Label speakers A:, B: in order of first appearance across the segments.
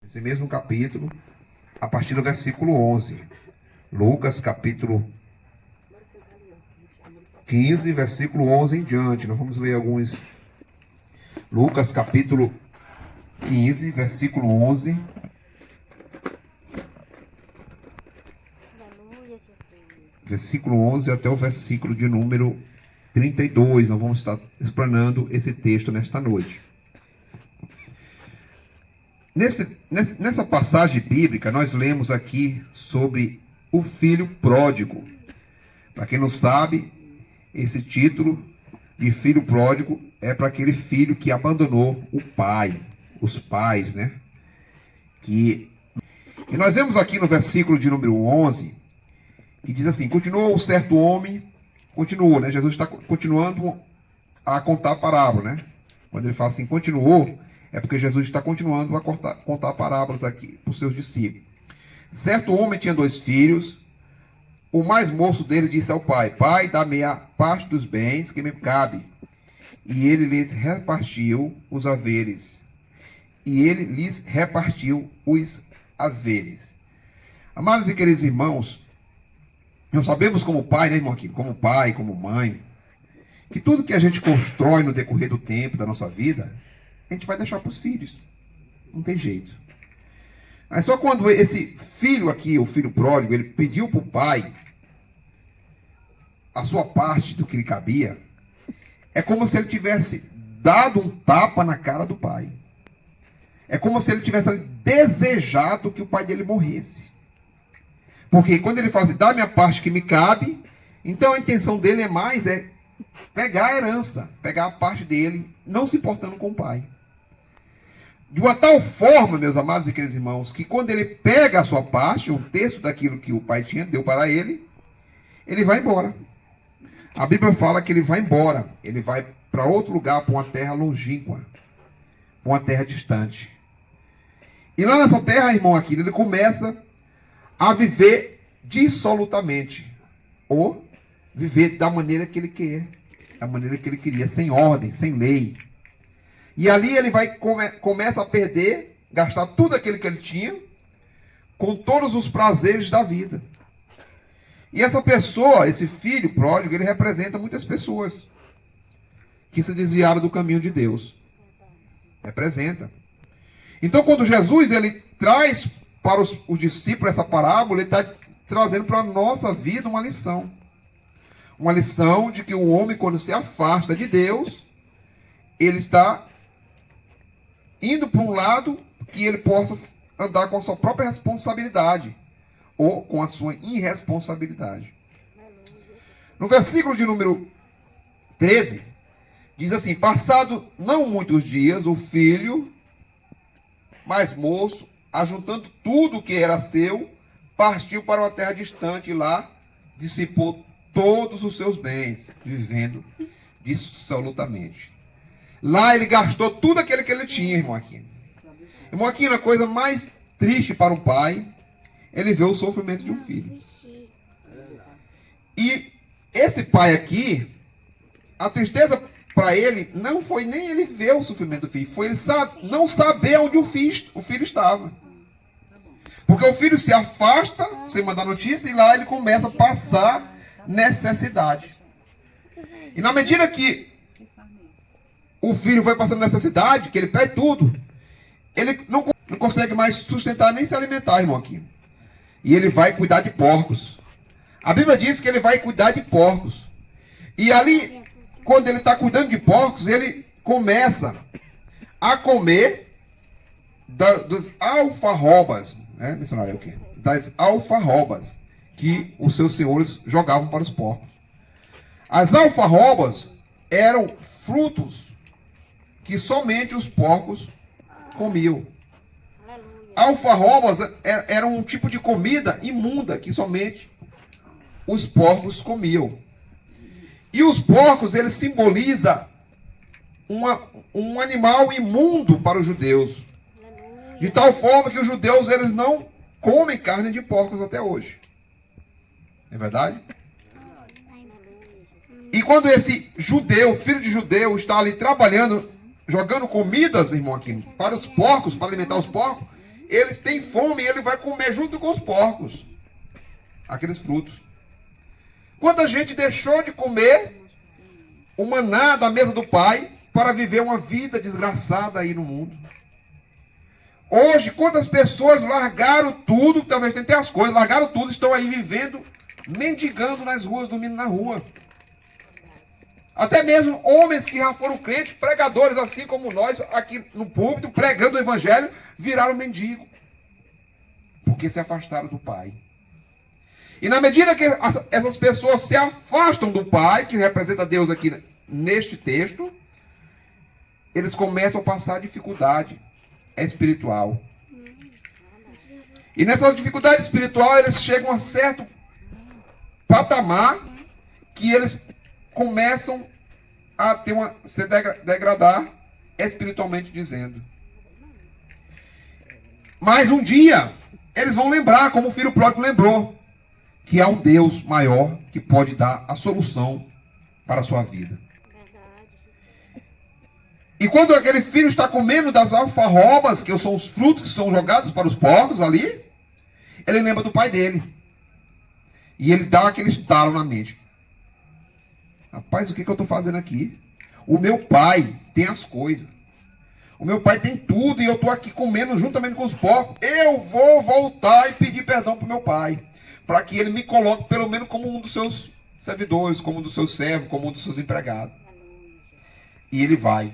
A: esse mesmo capítulo, a partir do versículo 11. Lucas, capítulo 15, versículo 11 em diante. Nós vamos ler alguns. Lucas, capítulo 15, versículo 11. Versículo 11 até o versículo de número 32. Nós vamos estar explanando esse texto nesta noite. Nessa passagem bíblica, nós lemos aqui sobre o filho pródigo. Para quem não sabe, esse título de filho pródigo é para aquele filho que abandonou o pai, os pais, né? E nós vemos aqui no versículo de número 11, que diz assim: continuou um certo homem, continuou, né? Jesus está continuando a contar a parábola, né? Quando ele fala assim, continuou, é porque Jesus está continuando a contar parábolas aqui para os seus discípulos. Certo homem tinha 2 filhos. O mais moço dele disse ao pai: Pai, dá-me a parte dos bens que me cabe. E ele lhes repartiu os haveres. Amados e queridos irmãos, nós sabemos como pai, né, irmão aqui? Como pai, como mãe, que tudo que a gente constrói no decorrer do tempo da nossa vida, a gente vai deixar para os filhos. Não tem jeito. Mas só quando esse filho aqui, o filho pródigo, ele pediu para o pai a sua parte do que lhe cabia, é como se ele tivesse dado um tapa na cara do pai. É como se ele tivesse desejado que o pai dele morresse. Porque quando ele fala assim, dá minha parte que me cabe, então a intenção dele é pegar a herança, pegar a parte dele, não se importando com o pai. De uma tal forma, meus amados e queridos irmãos, que quando ele pega a sua parte, um terço daquilo que o pai tinha, deu para ele, ele vai embora. A Bíblia fala que ele vai embora, ele vai para outro lugar, para uma terra longínqua, para uma terra distante. E lá nessa terra, irmão, aqui, ele começa a viver dissolutamente, ou viver da maneira que ele quer, da maneira que ele queria, sem ordem, sem lei. E ali ele começa a perder, gastar tudo aquilo que ele tinha, com todos os prazeres da vida. E essa pessoa, esse filho pródigo, ele representa muitas pessoas que se desviaram do caminho de Deus. Representa. Então, quando Jesus ele traz para os discípulos essa parábola, ele está trazendo para a nossa vida uma lição. Uma lição de que o homem, quando se afasta de Deus, ele está indo para um lado que ele possa andar com a sua própria responsabilidade ou com a sua irresponsabilidade. No versículo de número 13, diz assim: passado não muitos dias, o filho mais moço, ajuntando tudo o que era seu, partiu para uma terra distante e lá dissipou todos os seus bens, vivendo dissolutamente. Lá ele gastou tudo aquilo que ele tinha, irmão Aquino. Irmão Aquino, a coisa mais triste para um pai, ele vê o sofrimento de um filho. E esse pai aqui, a tristeza para ele não foi nem ele ver o sofrimento do filho, foi ele não saber onde o filho estava. Porque o filho se afasta, sem mandar notícia, e lá ele começa a passar necessidade. E na medida que o filho vai passando necessidade, que ele perde tudo, ele não consegue mais sustentar nem se alimentar, irmão aqui. E ele vai cuidar de porcos. A Bíblia diz que ele vai cuidar de porcos. E ali, quando ele está cuidando de porcos, ele começa a comer dos alfarrobas, né, missionário, é o quê? Das alfarrobas que os seus senhores jogavam para os porcos. As alfarrobas eram frutos que somente os porcos comiam. Alfarrobas eram um tipo de comida imunda que somente os porcos comiam. E os porcos, eles simbolizam um animal imundo para os judeus. De tal forma que os judeus, eles não comem carne de porcos até hoje. É verdade? E quando esse judeu, filho de judeu, está ali trabalhando, jogando comidas, irmão, aqui, para os porcos, para alimentar os porcos, eles têm fome e ele vai comer junto com os porcos aqueles frutos. Quanta gente deixou de comer o maná da mesa do pai para viver uma vida desgraçada aí no mundo. Hoje, quantas pessoas largaram tudo, talvez tenham até as coisas, largaram tudo, estão aí vivendo, mendigando nas ruas, dormindo na rua. Até mesmo homens que já foram crentes, pregadores assim como nós, aqui no púlpito, pregando o evangelho, viraram mendigo. Porque se afastaram do Pai. E na medida que essas pessoas se afastam do Pai, que representa Deus aqui neste texto, eles começam a passar dificuldade espiritual. E nessa dificuldade espiritual, eles chegam a certo patamar que eles começam a se degradar espiritualmente dizendo. Mas um dia, eles vão lembrar, como o filho pródigo lembrou, que há um Deus maior que pode dar a solução para a sua vida. E quando aquele filho está comendo das alfarrobas, que são os frutos que são jogados para os porcos ali, ele lembra do pai dele. E ele dá aquele estalo na mente. Rapaz, o que eu estou fazendo aqui? O meu pai tem as coisas. O meu pai tem tudo e eu estou aqui comendo juntamente com os porcos. Eu vou voltar e pedir perdão para o meu pai. Para que ele me coloque pelo menos como um dos seus servidores, como um dos seus servos, como um dos seus empregados. E ele vai.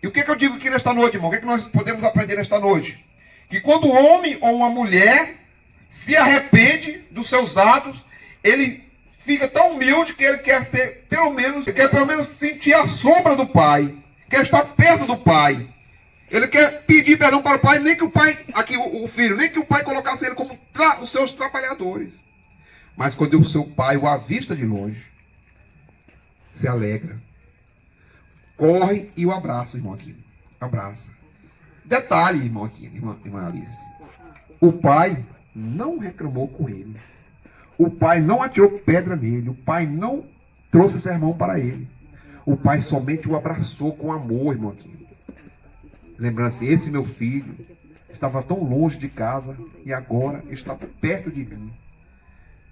A: E o que eu digo aqui nesta noite, irmão? O que nós podemos aprender nesta noite? Que quando um homem ou uma mulher se arrepende dos seus atos, ele fica tão humilde que ele quer ser, pelo menos sentir a sombra do pai, quer estar perto do pai. Ele quer pedir perdão para o pai, nem que o pai, aqui o filho, nem que o pai colocasse ele como os seus trabalhadores. Mas quando o seu pai o avista de longe, se alegra. Corre e o abraça, irmão Aquino. Abraça. Detalhe, irmão Aquino, irmã Alice. O pai não reclamou com ele. O pai não atirou pedra nele. O pai não trouxe sermão para ele. O pai somente o abraçou com amor, irmão Aquino. Lembrando assim, esse meu filho estava tão longe de casa e agora está perto de mim.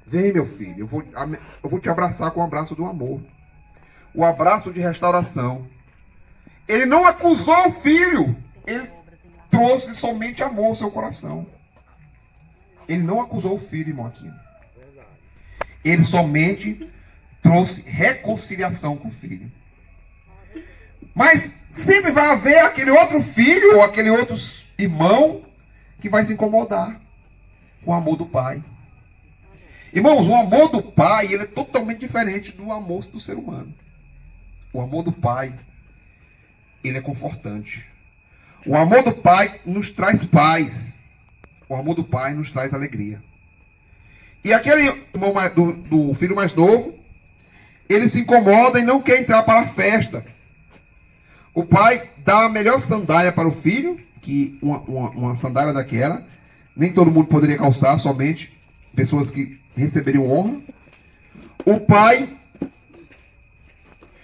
A: Vem, meu filho, eu vou te abraçar com o abraço do amor. O abraço de restauração. Ele não acusou o filho. Ele trouxe somente amor ao seu coração. Ele não acusou o filho, irmão Aquino. Ele somente trouxe reconciliação com o filho. Mas sempre vai haver aquele outro filho ou aquele outro irmão que vai se incomodar com o amor do pai. Irmãos, o amor do pai ele é totalmente diferente do amor do ser humano. O amor do pai ele é confortante. O amor do pai nos traz paz. O amor do pai nos traz alegria. E aquele irmão do filho mais novo, ele se incomoda e não quer entrar para a festa. O pai dá a melhor sandália para o filho, que uma sandália daquela, nem todo mundo poderia calçar, somente pessoas que receberiam honra. O pai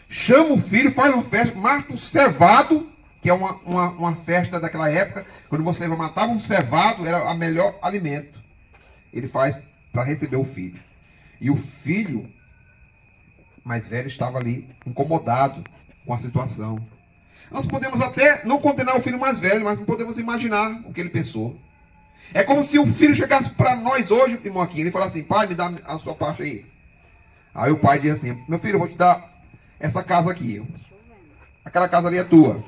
A: chama o filho, faz uma festa, mata um cevado, que é uma festa daquela época, quando você matava um cevado, era o melhor alimento. Ele faz para receber o filho. E o filho mais velho estava ali, incomodado com a situação. Nós podemos até não condenar o filho mais velho, mas não podemos imaginar o que ele pensou. É como se o filho chegasse para nós hoje, irmão aqui, ele falasse assim, pai, me dá a sua parte aí. Aí o pai diz assim, meu filho, eu vou te dar essa casa aqui. Aquela casa ali é tua.